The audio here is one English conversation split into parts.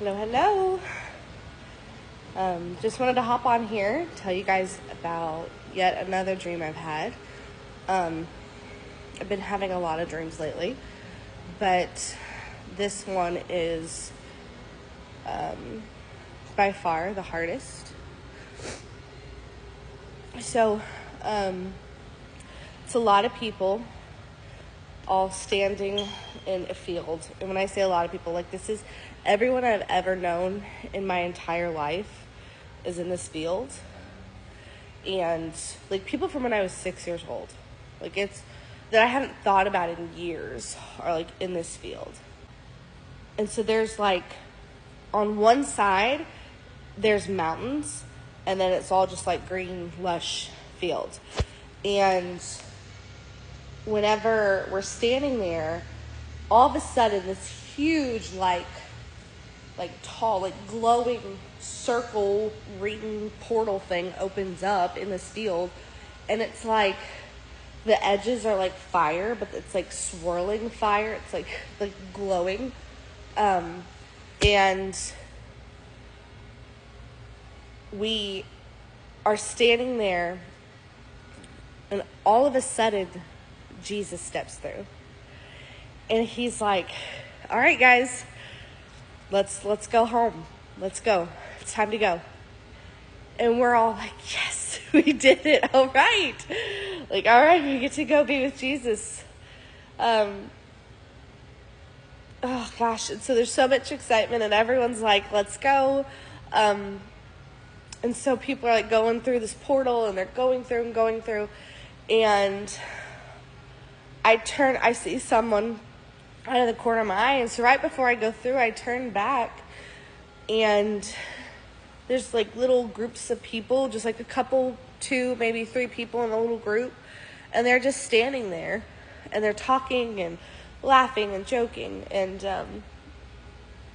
Hello, hello. Just wanted to hop on here, tell you guys about yet another dream I've had. I've been having a lot of dreams lately, but this one is by far the hardest. So, it's a lot of people all standing in a field. And when I say a lot of people, like, this is everyone I've ever known in my entire life is in this field. And like people from when I was 6 years old, like it's that I haven't thought about in years are like in this field. And so there's like on one side there's mountains, and then it's all just like green lush field. And whenever we're standing there, all of a sudden this huge like tall, like glowing circle ring portal thing opens up in this field, and it's like the edges are like fire, but it's like swirling fire. It's like glowing. And we are standing there, and all of a sudden Jesus steps through. And he's like, "All right, guys, let's go home. Let's go. It's time to go." And we're all like, "Yes, we did it. All right." Like, all right, we get to go be with Jesus. Oh gosh. And so there's so much excitement, and everyone's like, "Let's go." And so people are like going through this portal, and they're going through. And I see someone out of the corner of my eye. And so right before I go through, I turn back, and there's like little groups of people, just like a couple, 2, maybe 3 people in a little group. And they're just standing there, and they're talking and laughing and joking. And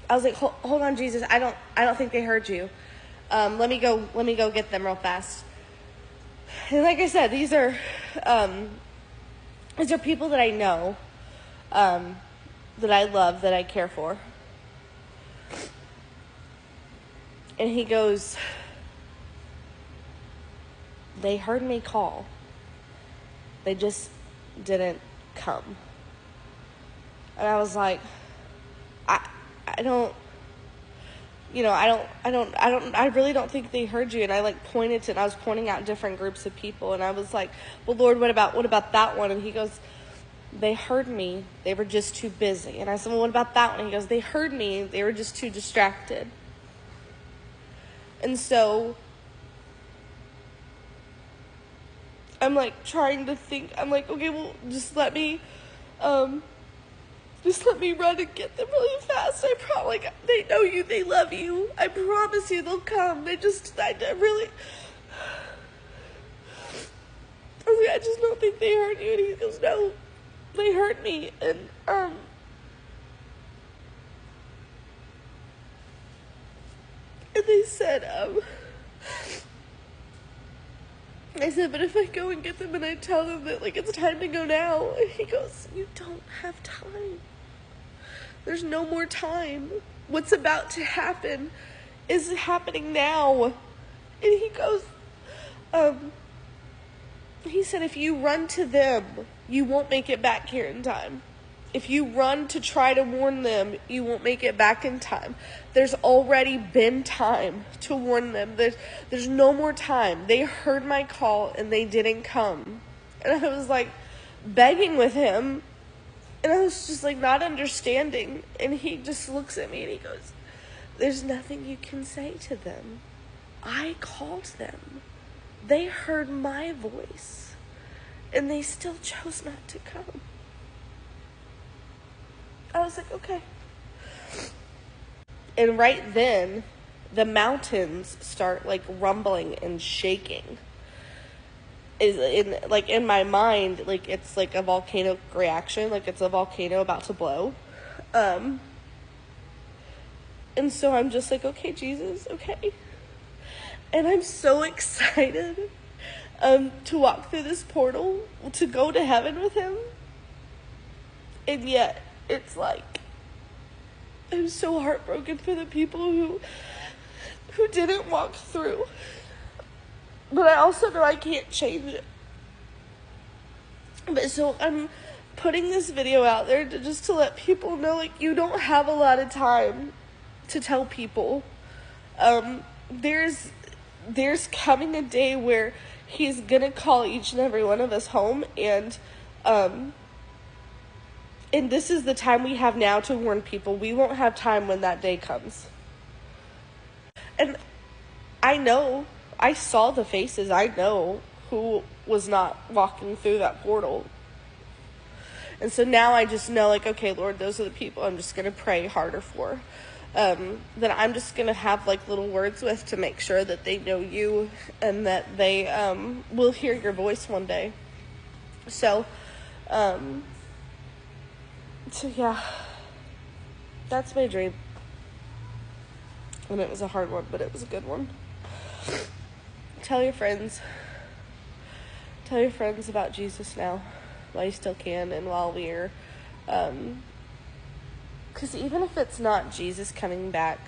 I was like, hold on, Jesus, I don't think they heard you. Let me go get them real fast. And like I said, these are people that I know, that I love, that I care for. And he goes, "They heard me call. They just didn't come." And I was like, I really don't think they heard you. And I like pointed to, and I was pointing out different groups of people, and I was like, "Well, Lord, what about that one?" And he goes, "They heard me. They were just too busy." And I said, "Well, what about that one?" And he goes, "They heard me. They were just too distracted." And so I'm like trying to think. I'm like, okay, well, just let me run and get them really fast. They know you, they love you. I promise you they'll come. I just don't think they heard you. And he goes, "No, they heard me." And they said, I said, "But if I go and get them and I tell them that like it's time to go now," and he goes, "You don't have time. There's no more time. What's about to happen is happening now." And he goes, he said, "If you run to them, you won't make it back here in time. If you run to try to warn them, you won't make it back in time. There's already been time to warn them. There's no more time. They heard my call and they didn't come." And I was like begging with him, and I was just like not understanding. And he just looks at me and he goes, "There's nothing you can say to them. I called them. They heard my voice, and they still chose not to come." I was like, okay. And right then, the mountains start like rumbling and shaking. In my mind, like it's like a volcanic reaction, like it's a volcano about to blow. And so I'm just like, okay, Jesus, okay. And I'm so excited to walk through this portal, to go to heaven with him. And yet, it's like I'm so heartbroken for the people who didn't walk through. But I also know I can't change it. But so I'm putting this video out there just to let people know, like, you don't have a lot of time to tell people. There's coming a day where he's gonna call each and every one of us home, and this is the time we have now to warn people. We won't have time when that day comes. And I know, I saw the faces. I know who was not walking through that portal. And so now I just know, like, okay, Lord, those are the people I'm just going to pray harder for. That I'm just going to have, like, little words with to make sure that they know you and that they will hear your voice one day. So yeah, that's my dream. And it was a hard one, but it was a good one. Tell your friends about Jesus now, while you still can, and while we're, because even if it's not Jesus coming back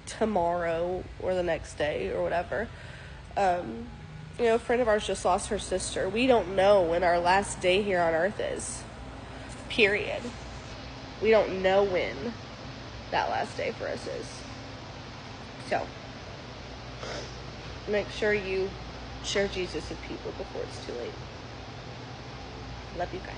tomorrow or the next day or whatever, a friend of ours just lost her sister. We don't know when our last day here on earth is, period. We don't know when that last day for us is. So, make sure you share Jesus with people before it's too late. Love you guys.